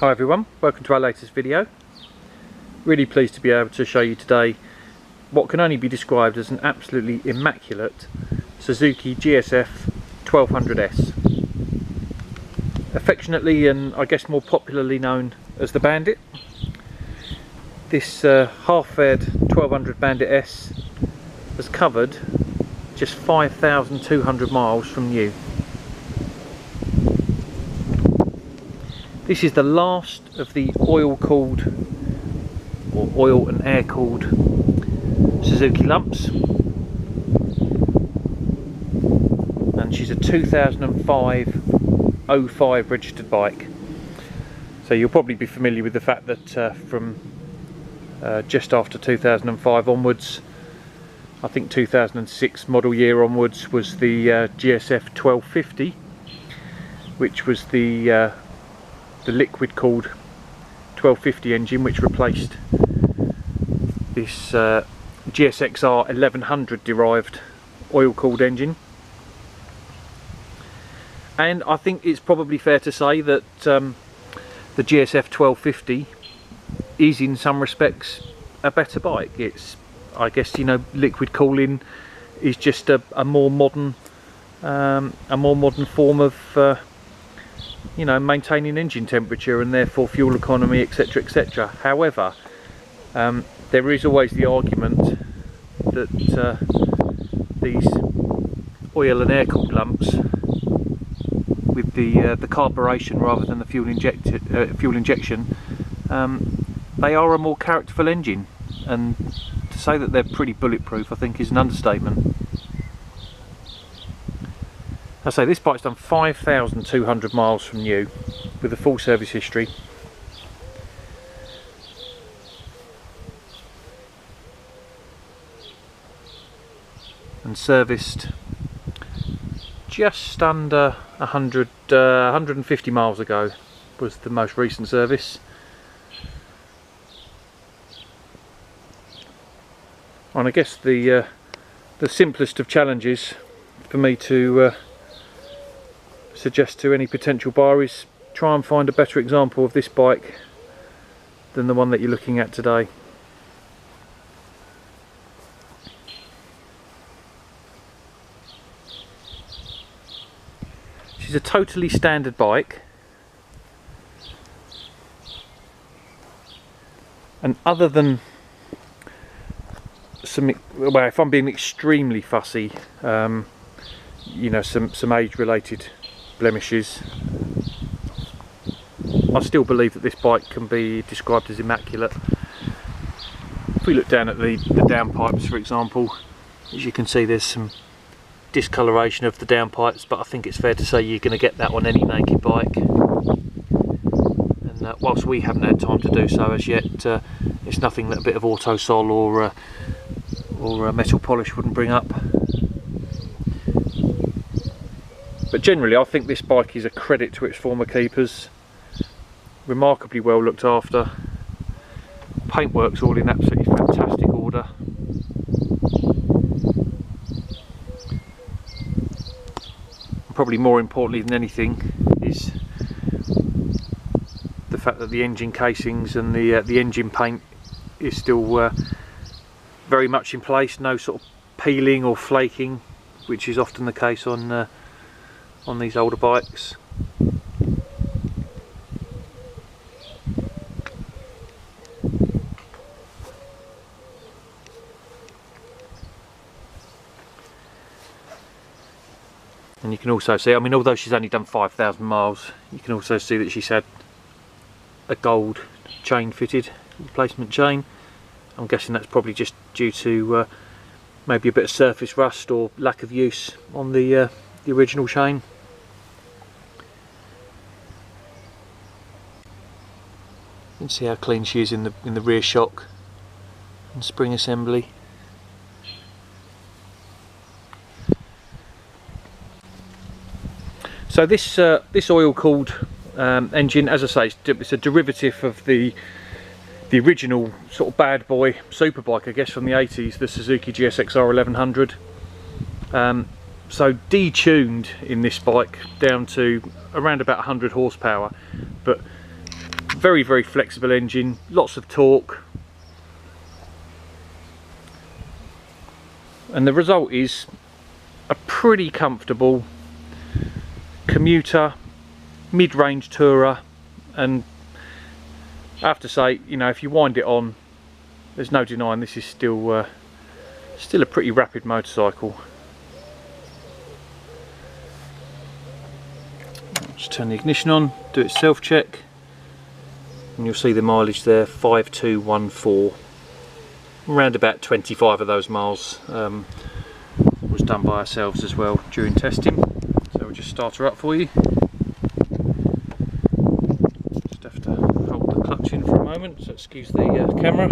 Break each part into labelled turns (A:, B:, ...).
A: Hi everyone, welcome to our latest video. Really pleased to be able to show you today what can only be described as an absolutely immaculate Suzuki GSF 1200S. Affectionately and I guess more popularly known as the Bandit. This half-fed 1200 Bandit S has covered just 5,200 miles from new. This is the last of the oil-cooled or oil and air-cooled Suzuki Lumps, and she's a 2005 registered bike. So you'll probably be familiar with the fact that from just after 2005 onwards, I think 2006 model year onwards, was the GSF 1250, which was the liquid cooled 1250 engine, which replaced this GSXR 1100 derived oil cooled engine. And I think it's probably fair to say that the GSF 1250 is in some respects a better bike. It's, I guess, you know, liquid cooling is just a more modern form of you know, maintaining engine temperature and therefore fuel economy, etc, etc. However, there is always the argument that these oil and air cooled lumps with the carburation rather than the fuel injection, they are a more characterful engine, and to say that they're pretty bulletproof I think is an understatement. I say this bike's done 5,200 miles from new with a full service history. And serviced just under 150 miles ago was the most recent service. And I guess the simplest of challenges for me to suggest to any potential buyer is try and find a better example of this bike than the one that you're looking at today. She's a totally standard bike, and other than some, well, if I'm being extremely fussy, you know, some age related blemishes, I still believe that this bike can be described as immaculate. If we look down at the downpipes, for example, as you can see there's some discoloration of the downpipes, but I think it's fair to say you're going to get that on any naked bike, and whilst we haven't had time to do so as yet, it's nothing that a bit of Autosol or metal polish wouldn't bring up. But generally I think this bike is a credit to its former keepers. Remarkably well looked after. Paintwork's all in absolutely fantastic order. And probably more importantly than anything is the fact that the engine casings and the engine paint is still very much in place. No sort of peeling or flaking, which is often the case on these older bikes. And you can also see, I mean, although she's only done 5,000 miles, you can also see that she's had a gold chain fitted, replacement chain. I'm guessing that's probably just due to maybe a bit of surface rust or lack of use on the original chain. You can see how clean she is in the rear shock and spring assembly. So this oil-cooled engine, as I say, it's a derivative of the original sort of bad boy superbike, I guess, from the 80s, the Suzuki GSXR 1100. So detuned in this bike down to around about 100 horsepower, but very, very flexible engine, lots of torque, and the result is a pretty comfortable commuter, mid-range tourer. And I have to say, you know, if you wind it on, there's no denying this is still a pretty rapid motorcycle. Just turn the ignition on, do its self-check, and you'll see the mileage there, 5214. Around about 25 of those miles was done by ourselves as well during testing. So we'll just start her up for you. Just have to hold the clutch in for a moment, so excuse the camera.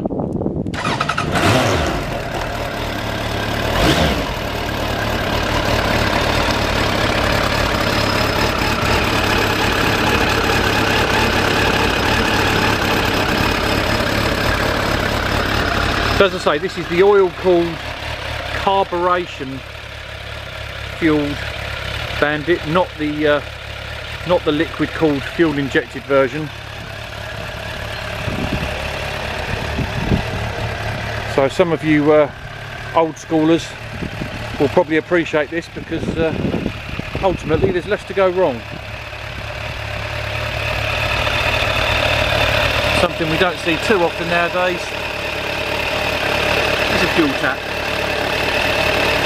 A: So as I say, this is the oil-cooled, carburation fueled Bandit, not the liquid-cooled, fuel-injected version. So some of you old schoolers will probably appreciate this, because ultimately there's less to go wrong. Something we don't see too often nowadays. A fuel tap.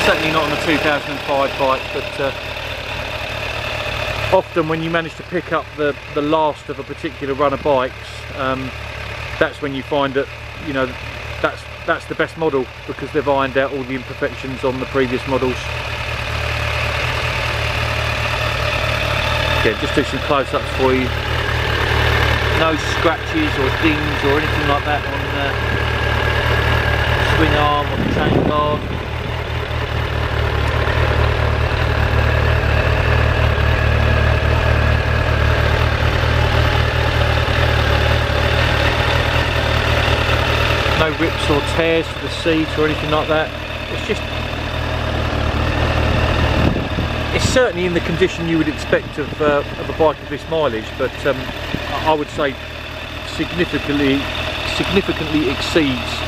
A: Certainly not on a 2005 bike, but often when you manage to pick up the last of a particular run of bikes, that's when you find that, you know, that's the best model, because they've ironed out all the imperfections on the previous models. Again, just do some close-ups for you. No scratches or dings or anything like that on swing arm or the chain guard. No rips or tears to the seat or anything like that. It's certainly in the condition you would expect of a bike of this mileage, but I would say significantly exceeds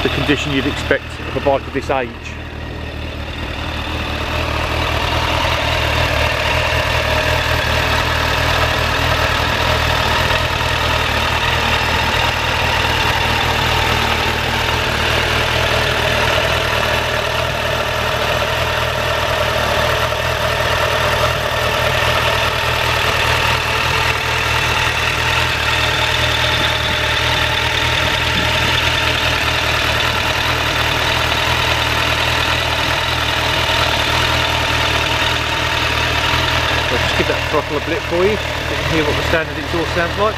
A: the condition you'd expect of a bike of this age. Give that throttle a blip for you, so you can hear what the standard exhaust sounds like.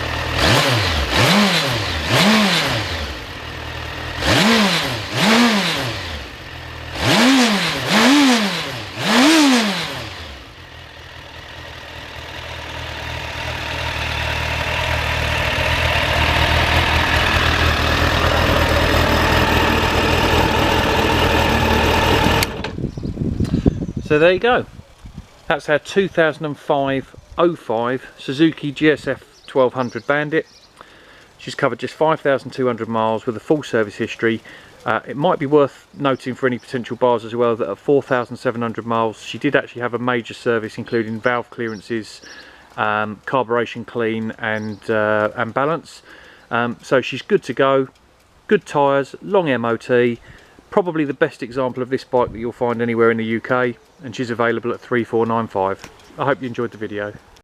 A: So there you go. That's our 2005-05 Suzuki GSF 1200 Bandit. She's covered just 5,200 miles with a full service history. It might be worth noting for any potential buyers as well that at 4,700 miles she did actually have a major service, including valve clearances, carburation clean and balance. So she's good to go, good tyres, long MOT, probably the best example of this bike that you'll find anywhere in the UK, and she's available at 3495. I hope you enjoyed the video.